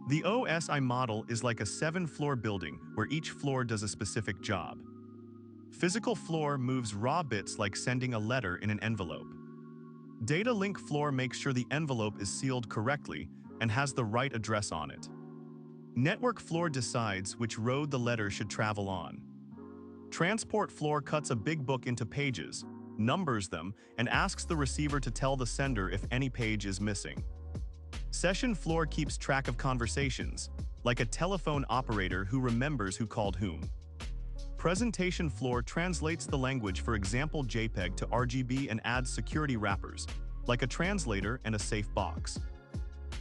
The OSI model is like a 7-floor building where each floor does a specific job. Physical floor moves raw bits like sending a letter in an envelope. Data link floor makes sure the envelope is sealed correctly and has the right address on it. Network floor decides which road the letter should travel on. Transport floor cuts a big book into pages, numbers them, and asks the receiver to tell the sender if any page is missing. Session floor keeps track of conversations, like a telephone operator who remembers who called whom. Presentation floor translates the language, for example JPEG to RGB, and adds security wrappers, like a translator and a safe box.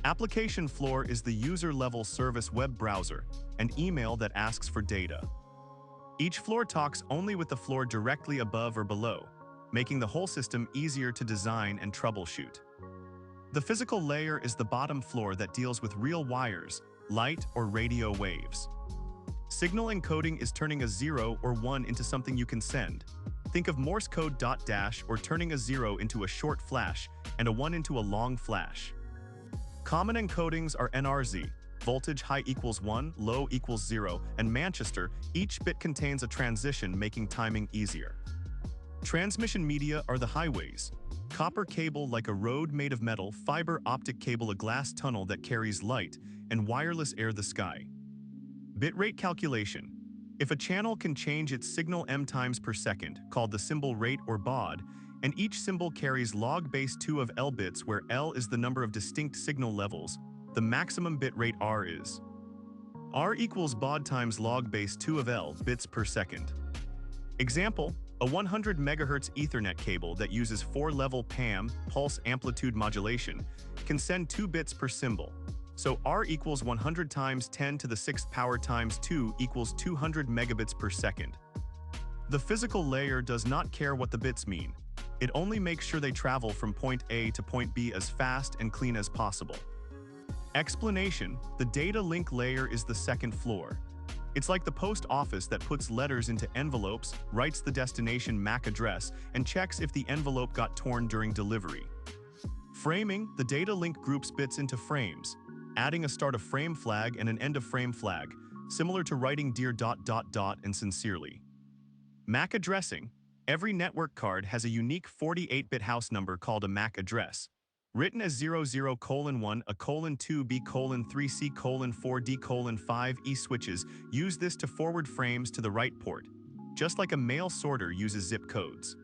Application floor is the user-level service web browser and email that asks for data. Each floor talks only with the floor directly above or below, making the whole system easier to design and troubleshoot. The physical layer is the bottom floor that deals with real wires, light, or radio waves. Signal encoding is turning a 0 or 1 into something you can send. Think of Morse code .dash, or turning a 0 into a short flash and a 1 into a long flash. Common encodings are NRZ, voltage high equals 1, low equals 0, and Manchester. Each bit contains a transition, making timing easier. Transmission media are the highways. Copper cable like a road made of metal, fiber optic cable a glass tunnel that carries light, and wireless air the sky. Bitrate calculation. If a channel can change its signal m times per second, called the symbol rate or baud, and each symbol carries log base 2 of L bits, where L is the number of distinct signal levels, the maximum bit rate R is. R equals baud times log base 2 of L bits per second. Example, a 100 MHz Ethernet cable that uses 4-level PAM, pulse amplitude modulation, can send 2 bits per symbol. So R equals 100 times 10 to the 6th power times 2 equals 200 megabits per second. The physical layer does not care what the bits mean. It only makes sure they travel from point A to point B as fast and clean as possible. Explanation: the data link layer is the second floor. It's like the post office that puts letters into envelopes, writes the destination MAC address, and checks if the envelope got torn during delivery. Framing: the data link groups bits into frames, adding a start of frame flag and an end of frame flag, similar to writing dear ... and sincerely. MAC addressing: every network card has a unique 48-bit house number called a MAC address, written as 00:1, A:2, B:3, C:4, D:5. Switches use this to forward frames to the right port, just like a mail sorter uses zip codes.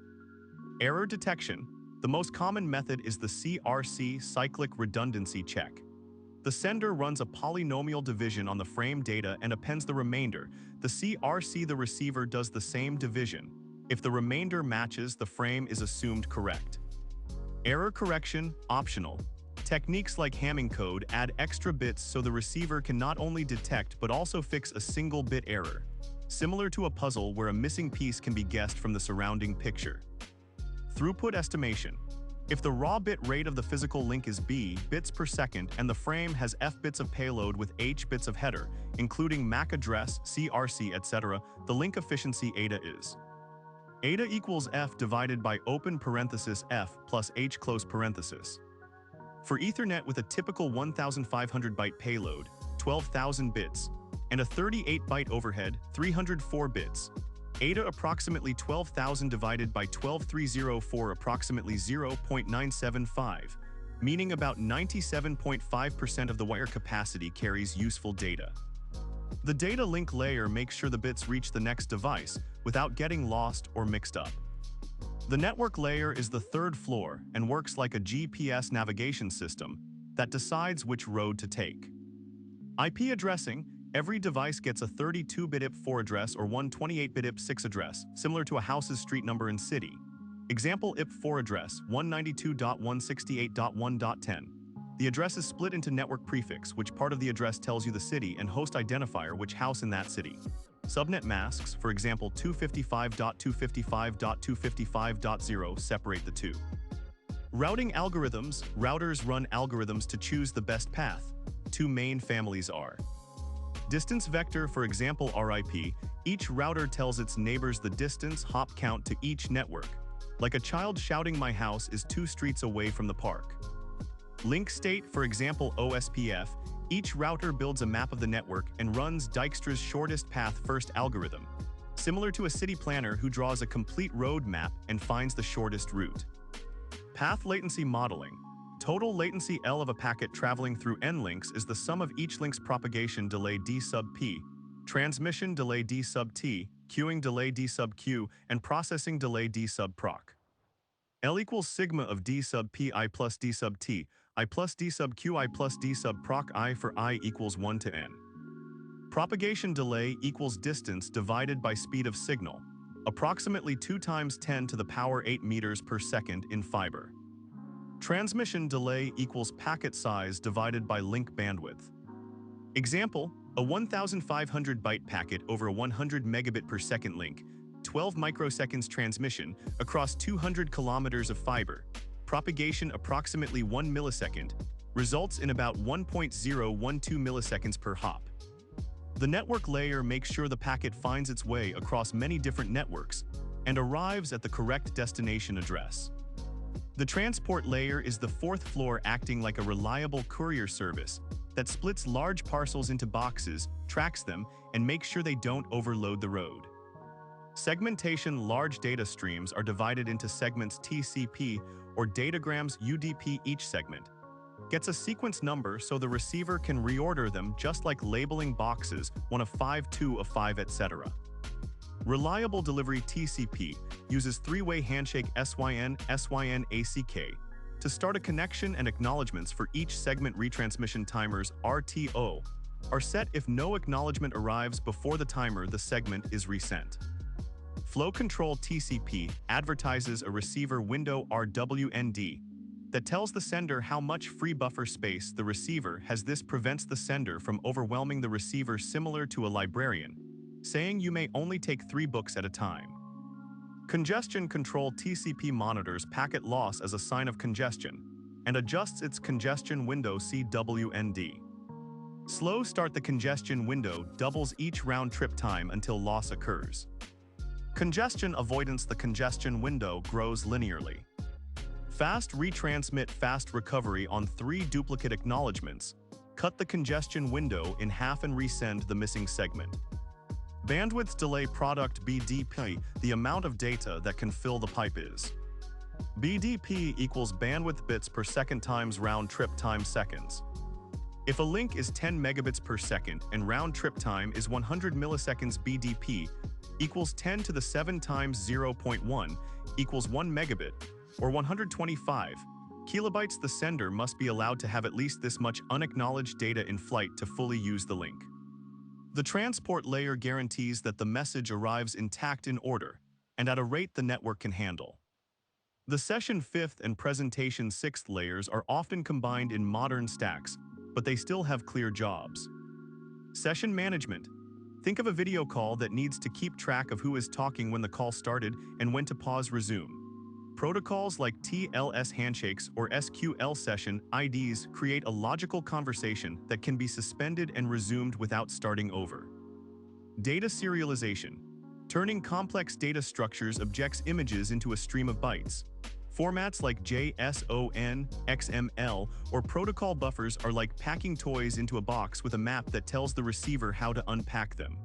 Error detection: the most common method is the CRC, cyclic redundancy check. The sender runs a polynomial division on the frame data and appends the remainder. The CRC, the receiver, does the same division. If the remainder matches, the frame is assumed correct. Error correction, optional. Techniques like Hamming code add extra bits so the receiver can not only detect but also fix a single bit error, similar to a puzzle where a missing piece can be guessed from the surrounding picture. Throughput estimation: if the raw bit rate of the physical link is B bits per second and the frame has F bits of payload with H bits of header, including MAC address, CRC, etc., the link efficiency ADA is ADA equals F divided by open parenthesis F plus H close parenthesis. For Ethernet with a typical 1,500 byte payload, 12,000 bits, and a 38-byte overhead, 304 bits, ADA approximately 12,000 divided by 12,304 approximately 0.975, meaning about 97.5% of the wire capacity carries useful data. The data link layer makes sure the bits reach the next device without getting lost or mixed up. The network layer is the third floor and works like a GPS navigation system that decides which road to take. IP addressing: every device gets a 32-bit IP4 address or one 28-bit IP6 address, similar to a house's street number and city. Example IP4 address 192.168.1.10. The address is split into network prefix, which part of the address tells you the city, and host identifier, which house in that city. Subnet masks, for example 255.255.255.0, separate the two. Routing algorithms: routers run algorithms to choose the best path. Two main families are distance vector, for example RIP. Each router tells its neighbors the distance hop count to each network, like a child shouting my house is 2 streets away from the park. Link state, for example OSPF. Each router builds a map of the network and runs Dijkstra's shortest path first algorithm, similar to a city planner who draws a complete road map and finds the shortest route. Path latency modeling. Total latency L of a packet traveling through n links is the sum of each link's propagation delay d sub p, transmission delay d sub t, queuing delay d sub q, and processing delay d sub proc. L equals sigma of d sub p I plus d sub t, I plus d sub q I plus d sub proc I for I equals 1 to n. Propagation delay equals distance divided by speed of signal, approximately 2 times 10 to the power 8 meters per second in fiber. Transmission delay equals packet size divided by link bandwidth. Example, a 1,500 byte packet over a 100 megabit per second link, 12 microseconds transmission across 200 kilometers of fiber, propagation approximately 1 millisecond, results in about 1.012 milliseconds per hop. The network layer makes sure the packet finds its way across many different networks and arrives at the correct destination address. The transport layer is the fourth floor acting like a reliable courier service that splits large parcels into boxes, tracks them, and makes sure they don't overload the road. Segmentation. Large data streams are divided into segments TCP or datagrams UDP. Each segment gets a sequence number so the receiver can reorder them, just like labeling boxes, 1 of 5, 2 of 5, etc. Reliable delivery TCP uses three-way handshake SYN ACK to start a connection, and acknowledgements for each segment. Retransmission timers RTO are set. If no acknowledgement arrives before the timer, the segment is resent. Flow control TCP advertises a receiver window RWND that tells the sender how much free buffer space the receiver has. This prevents the sender from overwhelming the receiver, similar to a librarian saying you may only take 3 books at a time. Congestion control TCP monitors packet loss as a sign of congestion and adjusts its congestion window CWND. Slow start. The congestion window doubles each round trip time until loss occurs. Congestion avoidance. The congestion window grows linearly. Fast retransmit. Fast recovery on 3 duplicate acknowledgements. Cut the congestion window in half and resend the missing segment. Bandwidth delay product BDP, the amount of data that can fill the pipe is. BDP equals bandwidth bits per second times round trip time seconds. If a link is 10 megabits per second and round trip time is 100 milliseconds, BDP equals 10 to the 7 times 0.1 equals 1 megabit, or 125 kilobytes. The sender must be allowed to have at least this much unacknowledged data in flight to fully use the link. The transport layer guarantees that the message arrives intact, in order, and at a rate the network can handle. The session 5th and presentation 6th layers are often combined in modern stacks, but they still have clear jobs. Session management. Think of a video call that needs to keep track of who is talking when the call started and when to pause resume. Protocols like TLS handshakes or SQL session IDs create a logical conversation that can be suspended and resumed without starting over. Data serialization. Turning complex data structures objects images into a stream of bytes. Formats like JSON, XML, or protocol buffers are like packing toys into a box with a map that tells the receiver how to unpack them.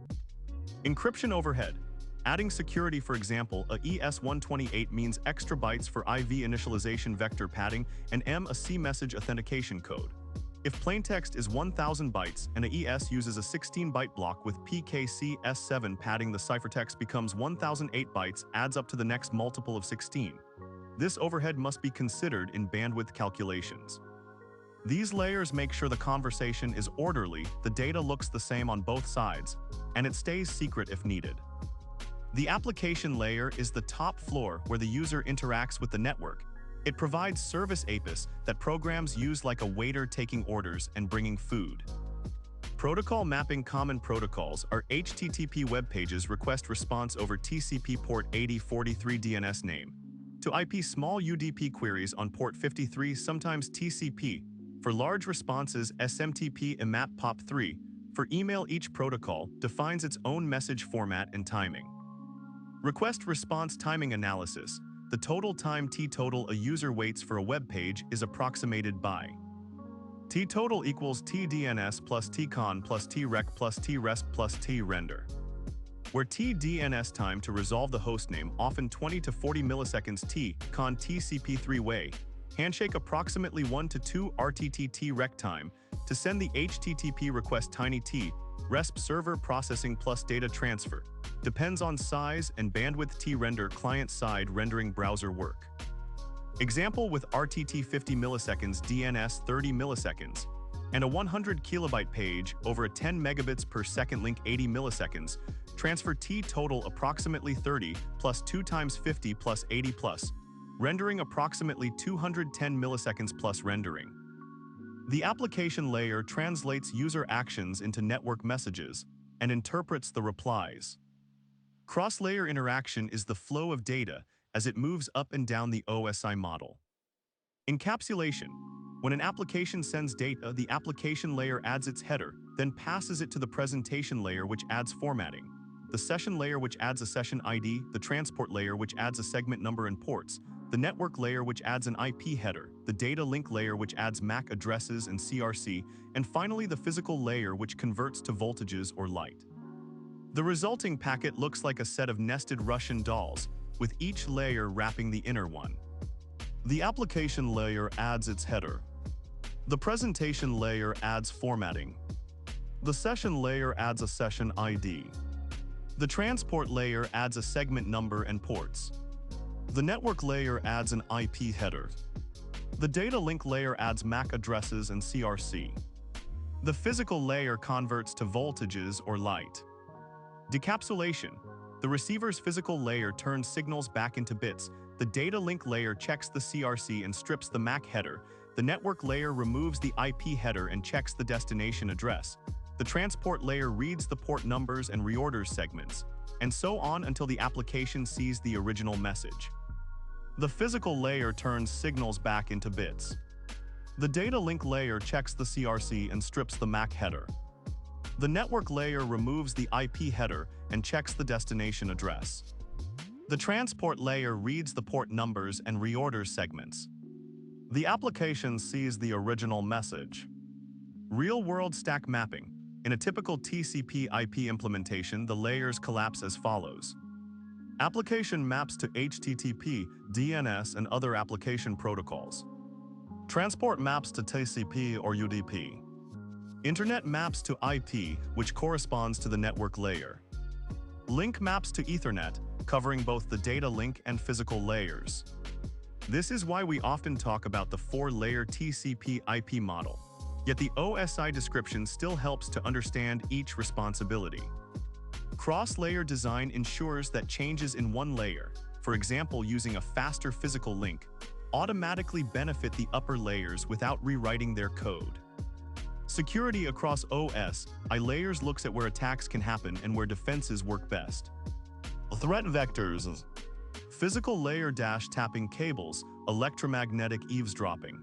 Encryption overhead. Adding security. For example, a ES128 means extra bytes for IV initialization vector padding and a C message authentication code. If plaintext is 1000 bytes and a ES uses a 16-byte block with PKC-S7 padding, the ciphertext becomes 1008 bytes, adds up to the next multiple of 16. This overhead must be considered in bandwidth calculations. These layers make sure the conversation is orderly, the data looks the same on both sides, and it stays secret if needed. The application layer is the top floor where the user interacts with the network. It provides service APIs that programs use, like a waiter taking orders and bringing food. Protocol mapping. Common protocols are HTTP web pages, request response over TCP port 8043 DNS name, to IP small UDP queries on port 53, sometimes TCP. For large responses, SMTP IMAP POP3. For email, each protocol defines its own message format and timing. Request response timing analysis. The total time T total a user waits for a web page is approximated by T total equals TDNS plus TCon plus TREC plus TRESP plus TRender, where TDNS time to resolve the hostname often 20 to 40 milliseconds, TCon TCP three-way handshake approximately 1 to 2 RTT TREC time to send the HTTP request, tiny t RESP server processing plus data transfer depends on size and bandwidth, TRender client-side rendering browser work. Example with RTT 50 milliseconds, DNS 30 milliseconds, and a 100 kilobyte page over a 10 megabits per second link 80 milliseconds, transfer T total approximately 30 plus 2 times 50 plus 80 plus, rendering approximately 210 milliseconds plus rendering. The application layer translates user actions into network messages and interprets the replies. Cross-layer interaction is the flow of data as it moves up and down the OSI model. Encapsulation. When an application sends data, the application layer adds its header, then passes it to the presentation layer, which adds formatting, the session layer, which adds a session ID, the transport layer, which adds a segment number and ports, the network layer, which adds an IP header, the data link layer, which adds MAC addresses and CRC, and finally the physical layer, which converts to voltages or light. The resulting packet looks like a set of nested Russian dolls, with each layer wrapping the inner one. The application layer adds its header. The presentation layer adds formatting. The session layer adds a session ID. The transport layer adds a segment number and ports. The network layer adds an IP header. The data link layer adds MAC addresses and CRC. The physical layer converts to voltages or light. Decapsulation. The receiver's physical layer turns signals back into bits. The data link layer checks the CRC and strips the MAC header. The network layer removes the IP header and checks the destination address. The transport layer reads the port numbers and reorders segments, and so on until the application sees the original message. The physical layer turns signals back into bits. The data link layer checks the CRC and strips the MAC header. The network layer removes the IP header and checks the destination address. The transport layer reads the port numbers and reorders segments. The application sees the original message. Real-world stack mapping. In a typical TCP/IP implementation, the layers collapse as follows. Application maps to HTTP, DNS, and other application protocols. Transport maps to TCP or UDP. Internet maps to IP, which corresponds to the network layer. Link maps to Ethernet, covering both the data link and physical layers. This is why we often talk about the 4-layer TCP/IP model. Yet the OSI description still helps to understand each responsibility. Cross-layer design ensures that changes in one layer, for example using a faster physical link, automatically benefit the upper layers without rewriting their code. Security across OSI layers looks at where attacks can happen and where defenses work best. Threat vectors. Physical layer tapping cables, electromagnetic eavesdropping.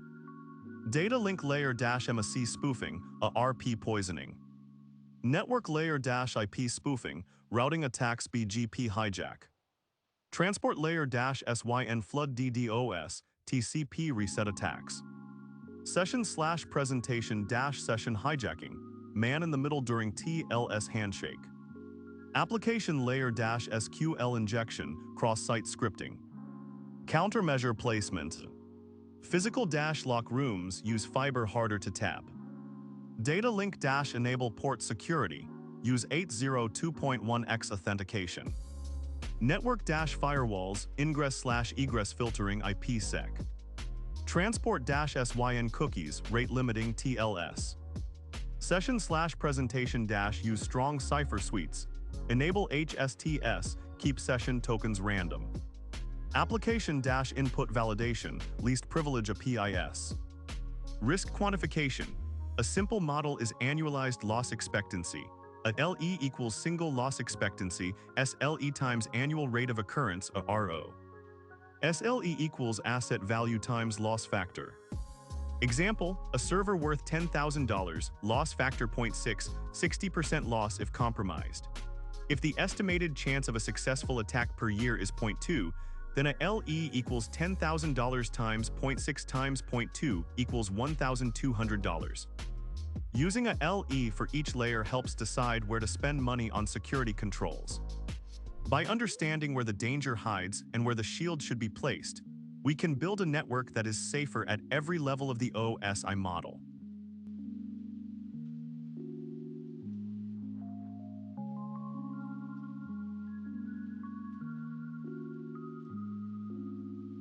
Data link layer MAC spoofing, RP poisoning. Network layer IP spoofing, routing attacks, BGP hijack. Transport layer SYN flood, DDoS, TCP reset attacks. Session/presentation session hijacking, man in the middle during TLS handshake. Application layer SQL injection, cross-site scripting. Countermeasure placement. Physical lock rooms use fiber harder to tap. Data link enable port security, use 802.1x authentication. Network firewalls, ingress/egress filtering, IPsec. Transport SYN cookies, rate limiting, TLS. Session/presentation use strong cipher suites. Enable HSTS, keep session tokens random. Application input validation, least privilege a PIS. Risk quantification. A simple model is annualized loss expectancy. A LE equals single loss expectancy, SLE times annual rate of occurrence, a RO. SLE equals asset value times loss factor. Example, a server worth $10,000, loss factor 0.6, 60% loss if compromised. If the estimated chance of a successful attack per year is 0.2, then a LE equals $10,000 times 0.6 times 0.2 equals $1,200. Using a LE for each layer helps decide where to spend money on security controls. By understanding where the danger hides and where the shield should be placed, we can build a network that is safer at every level of the OSI model.